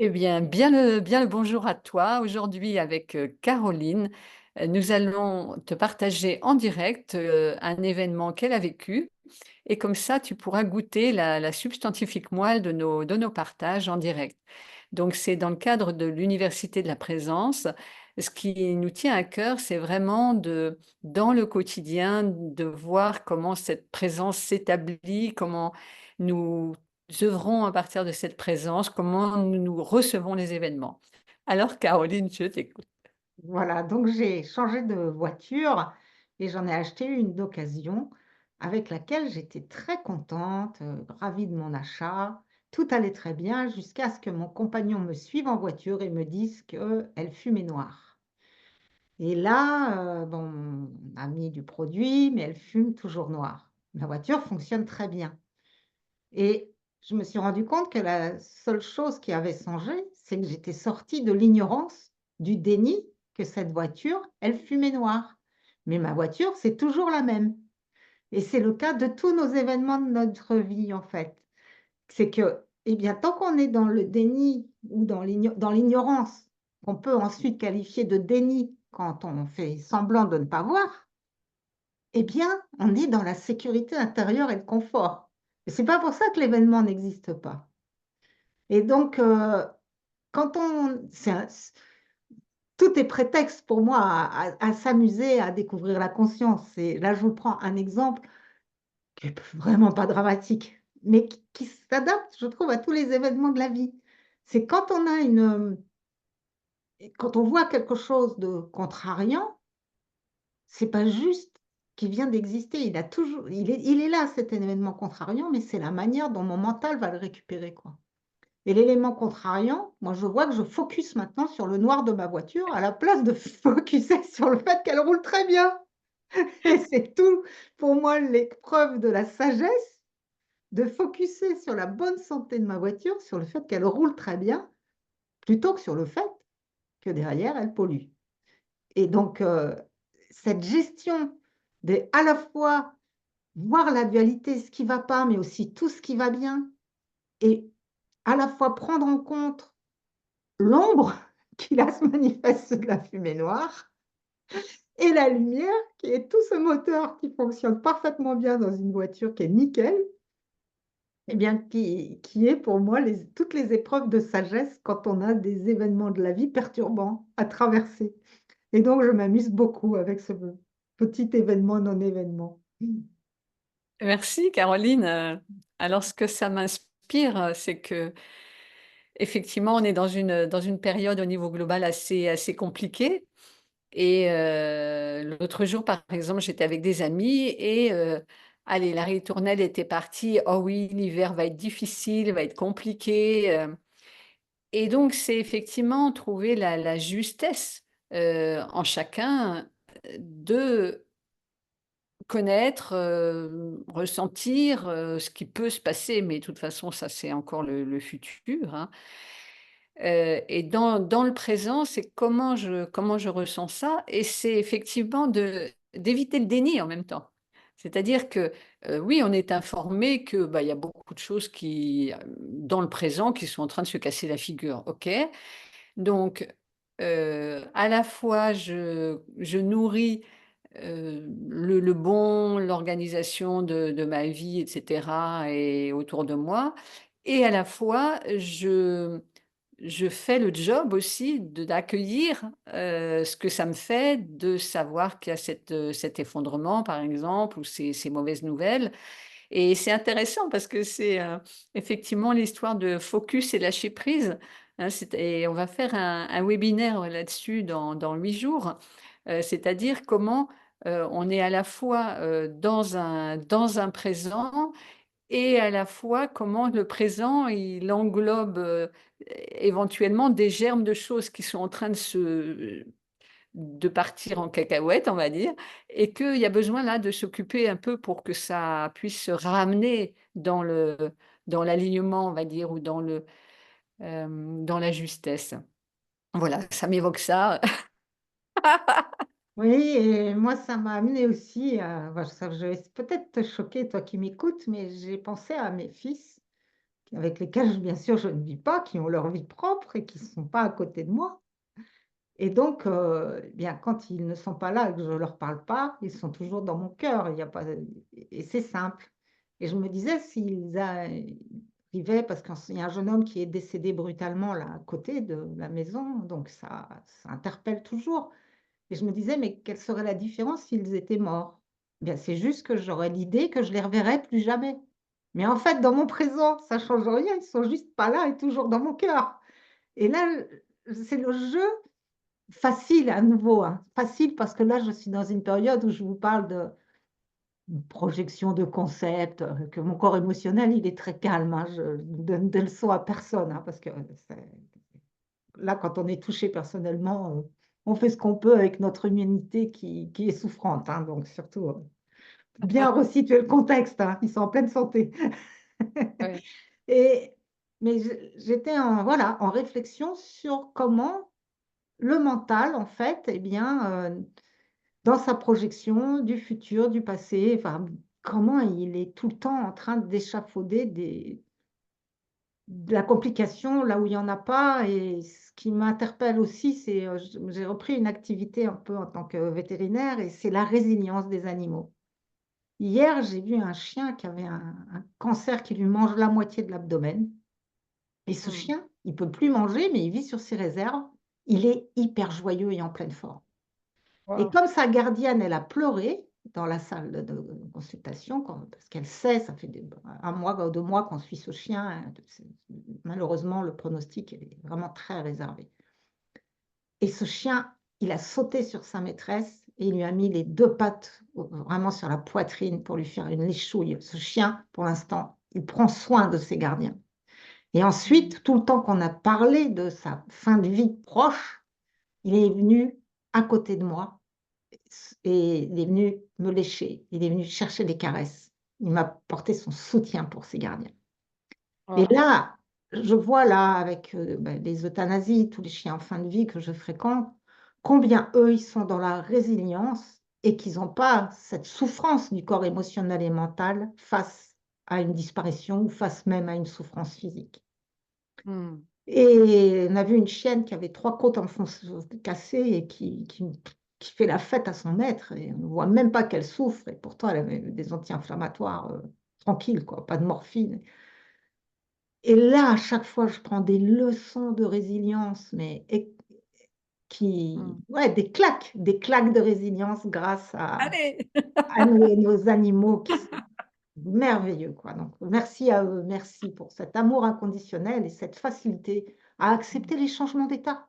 Eh bien le bonjour à toi. Aujourd'hui, avec Caroline, nous allons te partager en direct un événement qu'elle a vécu. Et comme ça, tu pourras goûter la substantifique moelle de nos partages en direct. Donc, c'est dans le cadre de l'Université de la présence. Ce qui nous tient à cœur, c'est vraiment dans le quotidien, de voir comment cette présence s'établit, comment nous œuvrons à partir de cette présence, comment nous recevons les événements. Alors, Caroline, je t'écoute. Voilà, donc j'ai changé de voiture et j'en ai acheté une d'occasion avec laquelle j'étais très contente, ravie de mon achat. Tout allait très bien jusqu'à ce que mon compagnon me suive en voiture et me dise qu'elle fumait noire. Et là, bon, on a mis du produit, mais elle fume toujours noire. Ma voiture fonctionne très bien. Et je me suis rendu compte que la seule chose qui avait changé, c'est que j'étais sortie de l'ignorance, du déni que cette voiture, elle fumait noire. Mais ma voiture, c'est toujours la même. Et c'est le cas de tous nos événements de notre vie, en fait. C'est que, eh bien, tant qu'on est dans le déni ou dans l'ignorance, qu'on peut ensuite qualifier de déni quand on fait semblant de ne pas voir, eh bien, on est dans la sécurité intérieure et le confort. Et c'est pas pour ça que l'événement n'existe pas. Et donc, quand on c'est un c tout est prétexte pour moi à s'amuser, à découvrir la conscience. Et là, je vous prends un exemple qui est vraiment pas dramatique, mais qui s'adapte, je trouve, à tous les événements de la vie. C'est quand on a quand on voit quelque chose de contrariant, c'est pas juste qu'il vient d'exister, il est là cet événement contrariant, mais c'est la manière dont mon mental va le récupérer, quoi. Et l'élément contrariant, moi, je vois que je focus maintenant sur le noir de ma voiture à la place de focuser sur le fait qu'elle roule très bien. Et c'est tout pour moi l'épreuve de la sagesse, de focuser sur la bonne santé de ma voiture, sur le fait qu'elle roule très bien, plutôt que sur le fait que derrière elle pollue. Et donc, cette gestion de à la fois voir la dualité, ce qui va pas, mais aussi tout ce qui va bien, et à la fois prendre en compte l'ombre qui là se manifeste de la fumée noire et la lumière qui est tout ce moteur qui fonctionne parfaitement bien dans une voiture qui est nickel, et bien qui est pour moi toutes les épreuves de sagesse quand on a des événements de la vie perturbants à traverser. Et donc je m'amuse beaucoup avec ce petit événement non-événement. Merci, Caroline. Alors, ce que ça m'inspire, c'est que effectivement, on est dans une période au niveau global assez compliquée. Et l'autre jour, par exemple, j'étais avec des amis et allez, la ritournelle était partie: «Oh oui, l'hiver va être difficile, va être compliqué», et donc c'est effectivement trouver la justesse, en chacun, de connaître, ressentir, ce qui peut se passer, mais de toute façon, ça, c'est encore le futur, hein. Et dans le présent, c'est comment je ressens ça, et c'est effectivement d'éviter le déni en même temps. C'est-à-dire que, oui, on est informé que, bah, il y a beaucoup de choses qui, dans le présent, qui sont en train de se casser la figure. OK. Donc, à la fois je nourris, l'organisation de ma vie et cetera et autour de moi, et à la fois je fais le job aussi d'accueillir, ce que ça me fait de savoir qu'il y a cet effondrement, par exemple, ou ces mauvaises nouvelles. Et c'est intéressant parce que c'est, effectivement l'histoire de focus et lâcher prise, hein. Et on va faire un webinaire là-dessus dans 8 jours, c'est-à-dire comment, on est à la fois, dans un présent, et à la fois comment le présent il englobe, éventuellement des germes de choses qui sont en train de partir en cacahuète, on va dire, et qu'il y a besoin là de s'occuper un peu pour que ça puisse se ramener dans l'alignement, on va dire, ou dans la justesse. Voilà, ça m'évoque ça. Oui, et moi, ça m'a amené aussi à bah, ça je vais peut-être te choquer, toi qui m'écoutes, mais j'ai pensé à mes fils avec lesquels, bien sûr, je ne vis pas, qui ont leur vie propre et qui ne sont pas à côté de moi. Et donc, eh bien, quand ils ne sont pas là et que je ne leur parle pas, ils sont toujours dans mon cœur. Il y a pas et c'est simple. Et je me disais s'ils arrivaient parce qu'il y a un jeune homme qui est décédé brutalement là, à côté de la maison, donc ça interpelle toujours. Et je me disais: «Mais quelle serait la différence s'ils étaient morts?» Eh bien, c'est juste que j'aurais l'idée que je les reverrai plus jamais. Mais en fait, dans mon présent, ça change rien, ils sont juste pas là et toujours dans mon cœur. Et là, c'est le jeu facile à nouveau, hein. Facile parce que là, je suis dans une période où je vous parle de projection de concepts, que mon corps émotionnel, il est très calme, hein. Je ne donne de leçons à personne, hein, parce que c'est là, quand on est touché personnellement, on fait ce qu'on peut avec notre humanité qui est souffrante, hein, donc surtout, bien resituer le contexte, hein, ils sont en pleine santé. Ouais. Et mais j'étais en voilà, en réflexion sur comment le mental, en fait, eh bien, dans sa projection du futur, du passé, enfin, comment il est tout le temps en train d'échafauder de la complication là où il y en a pas. Et ce qui m'interpelle aussi, c'est, j'ai repris une activité un peu en tant que vétérinaire et c'est la résilience des animaux. Hier, j'ai vu un chien qui avait un cancer qui lui mange la moitié de l'abdomen et ce Mmh. chien, il peut plus manger, mais il vit sur ses réserves. Il est hyper joyeux et en pleine forme. Et Waouh! comme sa gardienne, elle a pleuré dans la salle de consultation parce qu'elle sait, ça fait 1 mois ou 2 mois qu'on suit ce chien, hein, malheureusement, le pronostic est vraiment très réservé. Et ce chien, il a sauté sur sa maîtresse et il lui a mis les 2 pattes vraiment sur la poitrine pour lui faire une léchouille. Ce chien, pour l'instant, il prend soin de ses gardiens. Et Mmh. ensuite, tout le temps qu'on a parlé de sa fin de vie proche, il est venu à côté de moi et il est venu me lécher, il est venu chercher des caresses. Il m'a porté son soutien pour ses gardiens. Et Waouh! là, je vois là avec, les euthanasies, tous les chiens en fin de vie que je fréquente, combien eux, ils sont dans la résilience et qu'ils ont pas cette souffrance du corps émotionnel et mental face à une disparition ou face même à une souffrance physique. Mmh. Et on a vu une chienne qui avait 3 côtes cassées et qui fait la fête à son maître et on ne voit même pas qu'elle souffre et pourtant elle avait des anti-inflammatoires, tranquilles quoi, pas de morphine. Et là, à chaque fois, je prends des leçons de résilience, mais Mmh. ouais, des claques de résilience grâce Allez! à nos animaux qui sont merveilleux, quoi. Donc merci à eux, merci pour cet amour inconditionnel et cette facilité à Mmh. accepter les changements d'état.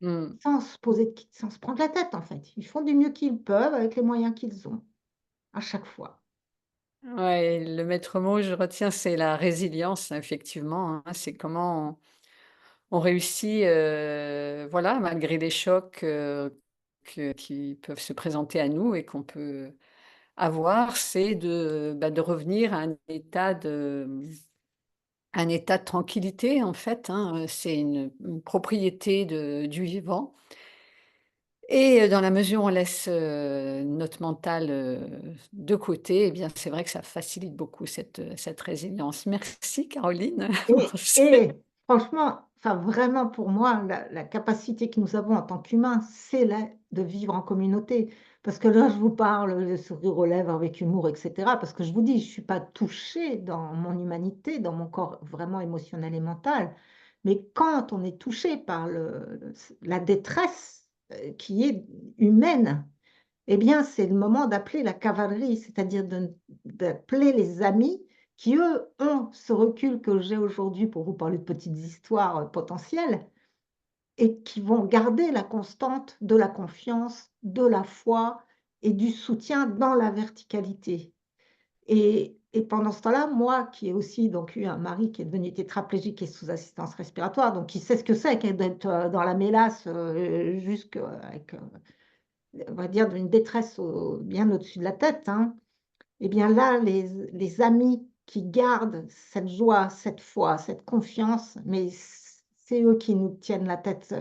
Mmh. Sans se prendre la tête, en fait. Ils font du mieux qu'ils peuvent avec les moyens qu'ils ont, à chaque fois. Ouais, le maître mot, je retiens, c'est la résilience, effectivement, hein. C'est comment on réussit, voilà, malgré les chocs, qui peuvent se présenter à nous et qu'on peut avoir, c'est de revenir à un état de tranquillité, en fait, hein, c'est une propriété du vivant et dans la mesure où on laisse, notre mental, de côté, eh bien, c'est vrai que ça facilite beaucoup cette résilience. Merci Caroline pour Et ces franchement, enfin vraiment pour moi, la capacité que nous avons en tant qu'humains, c'est la de vivre en communauté. Parce que là, je vous parle, le sourire aux lèvres avec humour et cetera, parce que je vous dis, je suis pas touchée dans mon humanité, dans mon corps vraiment émotionnel et mental. Mais quand on est touché par la détresse, qui est humaine, eh bien, c'est le moment d'appeler la cavalerie, c'est-à-dire d'appeler les amis qui, eux, ont ce recul que j'ai aujourd'hui pour vous parler de petites histoires, potentielles et qui vont garder la constante de la confiance, de la foi et du soutien dans la verticalité. Et pendant ce temps-là, moi qui ai aussi donc eu un mari qui est devenu tétraplégique et sous assistance respiratoire, donc qui sait ce que c'est d'être, dans la mélasse, avec, on va dire d'une détresse bien au-dessus de la tête, hein. Et bien là, les amis qui gardent cette joie, cette foi, cette confiance, mais c'est eux qui nous tiennent la tête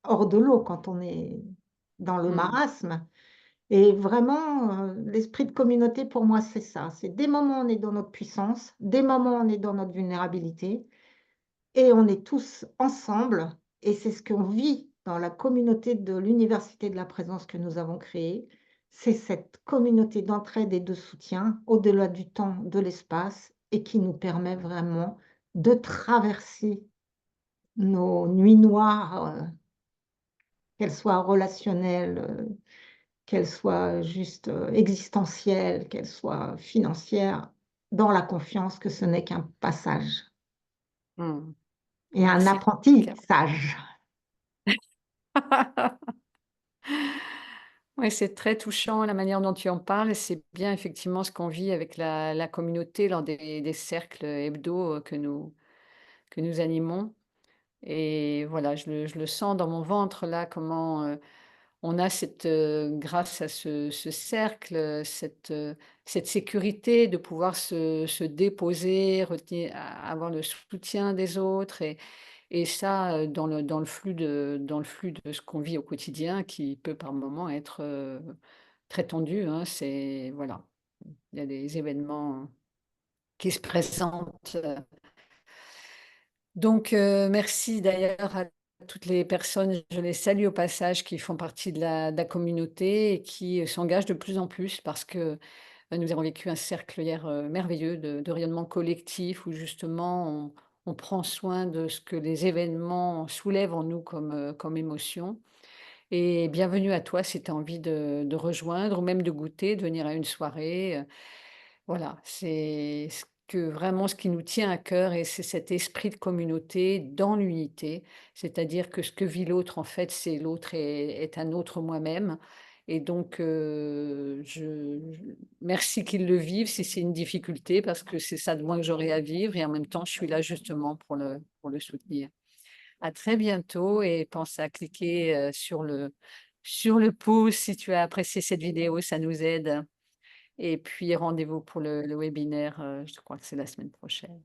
hors de l'eau quand on est dans le mmh, marasme. Et vraiment, l'esprit de communauté pour moi, c'est ça. C'est des moments on est dans notre puissance, des moments on est dans notre vulnérabilité et on est tous ensemble et c'est ce qu'on vit dans la communauté de l'université de la présence que nous avons créée. C'est cette communauté d'entraide et de soutien au-delà du temps, de l'espace et qui nous permet vraiment de traverser nos nuits noires, qu'elles soient relationnelles, qu'elles soient juste, existentielles, qu'elles soient financières, dans la confiance que ce n'est qu'un passage Mmh. et un Merci Carole. apprentissage. Oui, c'est très touchant la manière dont tu en parles et c'est bien effectivement ce qu'on vit avec la communauté lors des cercles hebdo, que nous animons et voilà, je le sens dans mon ventre là, comment, on a cette, grâce à ce cercle, cette sécurité de pouvoir se déposer, retenir avoir le soutien des autres et ça, dans le flux de ce qu'on vit au quotidien qui peut par moments être, très tendu, hein. C'est voilà, il y a des événements qui se présentent, donc merci d'ailleurs à toutes les personnes, je les salue au passage, qui font partie de la communauté et qui, s'engagent de plus en plus parce que, nous avons vécu un cercle hier, merveilleux de rayonnement collectif où justement on prend soin de ce que les événements soulèvent en nous comme émotion et bienvenue à toi si tu as envie de rejoindre ou même de goûter, de venir à une soirée, voilà, c'est ce qui nous tient à cœur et c'est cet esprit de communauté dans l'unité. C'est-à-dire que ce que vit l'autre, en fait, c'est l'autre est un autre moi-même et donc je merci qu'ils le vivent si c'est une difficulté parce que c'est ça de moins que j'aurai à vivre et en même temps, je suis là justement pour le soutenir. À très bientôt et pense à cliquer, sur le pouce si tu as apprécié cette vidéo, ça nous aide. Et puis rendez-vous pour le webinaire, je crois que c'est la semaine prochaine.